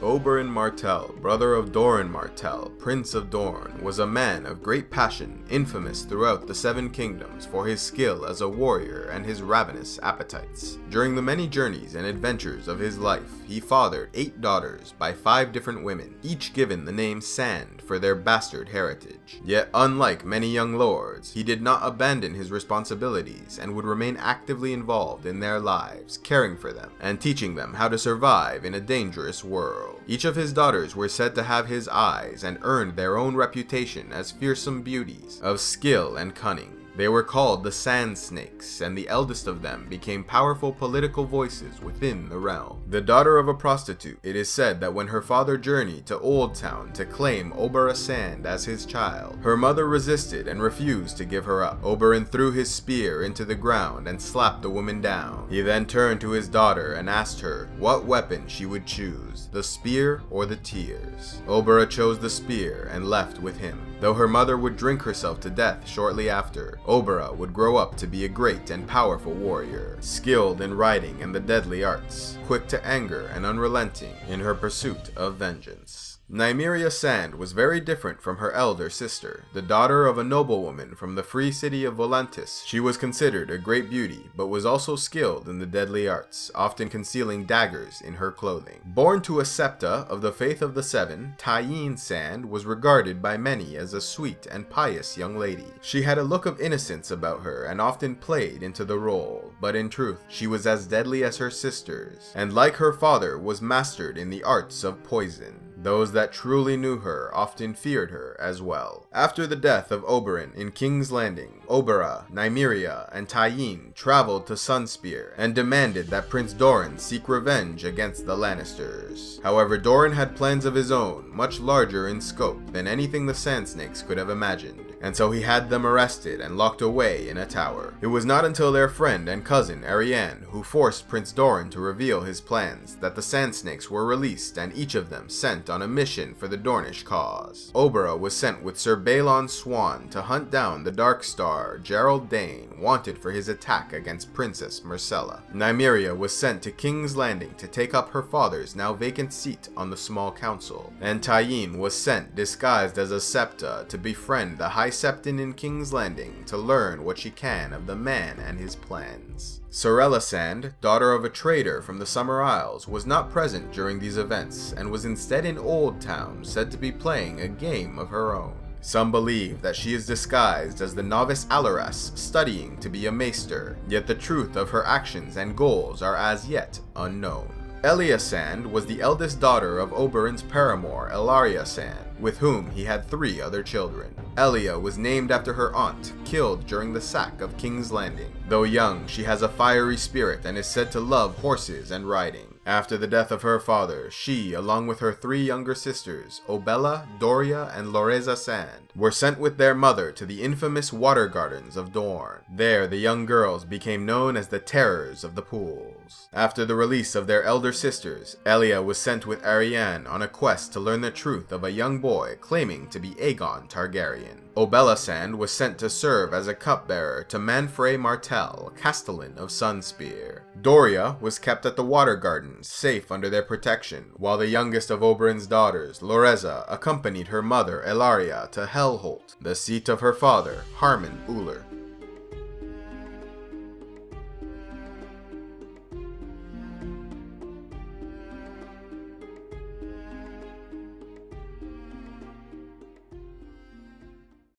Oberyn Martell, brother of Doran Martell, Prince of Dorne, was a man of great passion, infamous throughout the Seven Kingdoms for his skill as a warrior and his ravenous appetites. During the many journeys and adventures of his life, he fathered 8 daughters by 5 different women, each given the name Sand for their bastard heritage. Yet, unlike many young lords, he did not abandon his responsibilities and would remain actively involved in their lives, caring for them and teaching them how to survive in a dangerous world. Each of his daughters were said to have his eyes and earned their own reputation as fearsome beauties of skill and cunning. They were called the Sand Snakes, and the eldest of them became powerful political voices within the realm. The daughter of a prostitute, it is said that when her father journeyed to Old Town to claim Obara Sand as his child, her mother resisted and refused to give her up. Oberyn threw his spear into the ground and slapped the woman down. He then turned to his daughter and asked her what weapon she would choose, the spear or the tears. Obara chose the spear and left with him. Though her mother would drink herself to death shortly after, Obara would grow up to be a great and powerful warrior, skilled in riding and the deadly arts, quick to anger and unrelenting in her pursuit of vengeance. Nymeria Sand was very different from her elder sister, the daughter of a noblewoman from the free city of Volantis. She was considered a great beauty, but was also skilled in the deadly arts, often concealing daggers in her clothing. Born to a septa of the Faith of the Seven, Tyene Sand was regarded by many as a sweet and pious young lady. She had a look of innocence about her and often played into the role, but in truth, she was as deadly as her sisters, and like her father was mastered in the arts of poison. Those that truly knew her often feared her as well. After the death of Oberyn in King's Landing, Obara, Nymeria, and Tyene traveled to Sunspear and demanded that Prince Doran seek revenge against the Lannisters. However, Doran had plans of his own, much larger in scope than anything the Sand Snakes could have imagined, and so he had them arrested and locked away in a tower. It was not until their friend and cousin Arianne, who forced Prince Doran to reveal his plans, that the Sand Snakes were released and each of them sent on a mission for the Dornish cause. Obara was sent with Sir Balon Swan to hunt down the Dark Star Gerald Dane, wanted for his attack against Princess Myrcella. Nymeria was sent to King's Landing to take up her father's now vacant seat on the small council, and Tyene was sent disguised as a septa to befriend the High Septon in King's Landing to learn what she can of the man and his plans. Sarella Sand, daughter of a trader from the Summer Isles, was not present during these events and was instead in Old Town, said to be playing a game of her own. Some believe that she is disguised as the novice Alaras, studying to be a maester, yet the truth of her actions and goals are as yet unknown. Elia Sand was the eldest daughter of Oberyn's paramour, Elia Sand, with whom he had 3 other children. Elia was named after her aunt, killed during the sack of King's Landing. Though young, she has a fiery spirit and is said to love horses and riding. After the death of her father, she, along with her 3 younger sisters, Obella, Dorea, and Loreza Sand, were sent with their mother to the infamous Water Gardens of Dorne. There, the young girls became known as the Terrors of the Pools. After the release of their elder sisters, Elia was sent with Arianne on a quest to learn the truth of a young boy claiming to be Aegon Targaryen. Obella Sand was sent to serve as a cupbearer to Manfrey Martell, Castellan of Sunspear. Dorea was kept at the Water Gardens, safe under their protection, while the youngest of Oberyn's daughters, Loreza, accompanied her mother Ellaria to Hellholt, the seat of her father, Harmon Uller.